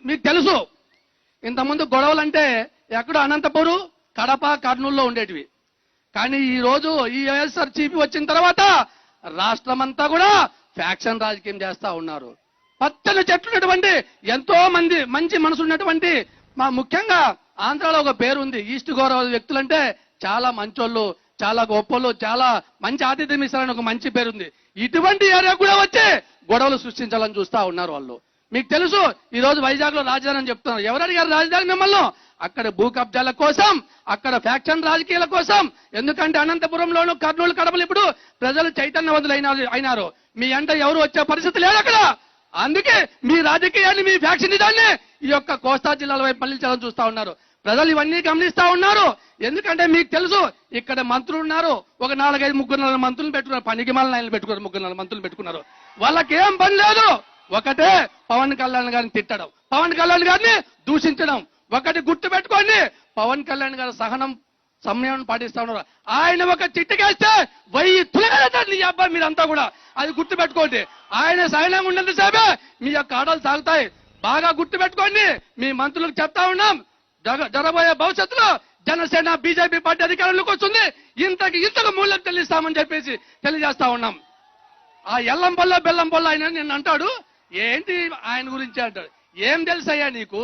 మీకు తెలుసు, ఇంతకుముందు గొడవలంటే ఎక్కడో అనంతపురం, కడప, కర్నూలులో ఉండేటివి. కానీ ఈ రోజు ఈ వైఎస్ఆర్ చీపీ వచ్చిన తర్వాత రాష్ట్రమంతా కూడా ఫ్యాక్షన్ రాజకీయం చేస్తా ఉన్నారు. పచ్చని చెట్లున్నటువంటి ఎంతో మంది మంచి మనసు ఉన్నటువంటి ముఖ్యంగా ఆంధ్రాలో ఒక పేరు ఉంది, ఈస్ట్ గోదావరి వ్యక్తులంటే చాలా మంచోళ్ళు, చాలా గొప్పలు, చాలా మంచి ఆతిథ్యం ఇస్తారని ఒక మంచి పేరుంది. ఇటువంటి ఏరియా కూడా వచ్చి గొడవలు సృష్టించాలని చూస్తా ఉన్నారు వాళ్ళు. మీకు తెలుసు, ఈ రోజు వైజాగ్ లో రాజధాని అని చెప్తున్నారు. ఎవరు అడిగారు రాజధాని మిమ్మల్ని? అక్కడ భూ కబ్జాల కోసం, అక్కడ ఫ్యాక్షన్ రాజకీయాల కోసం. ఎందుకంటే అనంతపురంలోను, కర్నూలు, కడపలు ఇప్పుడు ప్రజలు చైతన్యవంతులు అయినారు. మీ అంట ఎవరు వచ్చే పరిస్థితి లేదు అక్కడ. అందుకే మీ రాజకీయాన్ని, మీ ఫ్యాక్షన్ దాన్ని ఈ యొక్క కోస్తా జిల్లాల వైపు మళ్లించాలని చూస్తా ఉన్నారు. ప్రజలు ఇవన్నీ గమనిస్తా ఉన్నారు. ఎందుకంటే మీకు తెలుసు, ఇక్కడ మంత్రులు ఉన్నారు, ఒక 4-5 ముగ్గురు మంత్రులు పెట్టుకున్నారు, పనికి మాల నాయనలు పెట్టుకున్నారు, 3 మంత్రులు పెట్టుకున్నారు. వాళ్ళకి ఏం పని లేదు, ఒకటే పవన్ కళ్యాణ్ గారిని తిట్టడం, పవన్ కళ్యాణ్ గారిని దూషించడం. ఒకటి గుర్తు పెట్టుకోండి, పవన్ కళ్యాణ్ గారు సమయం పాటిస్తా ఉన్నారు. ఆయన ఒక చిట్టుకేస్తే 1000 తులగలుగుతారు నీ అబ్బాయి. మీరంతా కూడా అది గుర్తు పెట్టుకోండి. ఆయన సైన్యంగా ఉన్నంత సేపే మీ యొక్క ఆటలు సాగుతాయి. బాగా గుర్తు పెట్టుకోండి. మీ మంత్రులకు చెప్తా ఉన్నాం, జరబోయే భవిష్యత్తులో జనసేన, బీజేపీ పార్టీ అధికారంలోకి వస్తుంది. ఇంతకు మూల్యం చెల్లిస్తామని చెప్పేసి తెలియజేస్తా ఉన్నాం. ఆ ఎల్లం పొల్ల బెల్లం పొల్ల ఆయన నిన్ను అంటాడు, ఏంటి ఆయన గురించి అంటాడు. ఏం తెలుసయ్యా నీకు?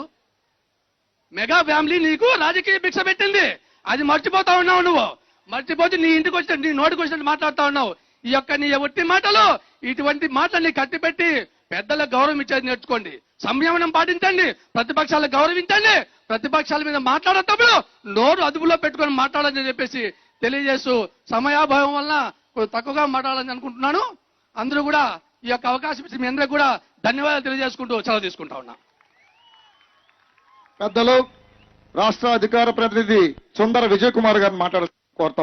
మెగా ఫ్యామిలీ నీకు రాజకీయ భిక్ష పెట్టింది, అది మర్చిపోతా ఉన్నావు. నువ్వు మర్చిపోతే నీ ఇంటికి వచ్చి నీ నోటికి వచ్చినట్టు మాట్లాడుతా ఉన్నావు. ఈ యొక్క నీ ఒట్టి మాటలు, ఇటువంటి మాటల్ని కట్టిపెట్టి పెద్దలకు గౌరవం ఇచ్చేది నేర్చుకోండి, సంయమనం పాటించండి, ప్రతిపక్షాలకు గౌరవించండి. ప్రతిపక్షాల మీద మాట్లాడేటప్పుడు నోరు అదుపులో పెట్టుకొని మాట్లాడాలని చెప్పేసి తెలియజేస్తూ, సమయాభావం వల్ల తక్కువగా మాట్లాడాలని అనుకుంటున్నాను. అందరూ కూడా ఈ యొక్క అవకాశం ఇచ్చి మీ అందరూ కూడా ధన్యవాదాలు తెలియజేసుకుంటూ సెలవు తీసుకుంటా ఉన్నా. పెద్దలు రాష్ట్ర అధికార ప్రతినిధి చుందర విజయ్ కుమార్ గారిని కోరుతా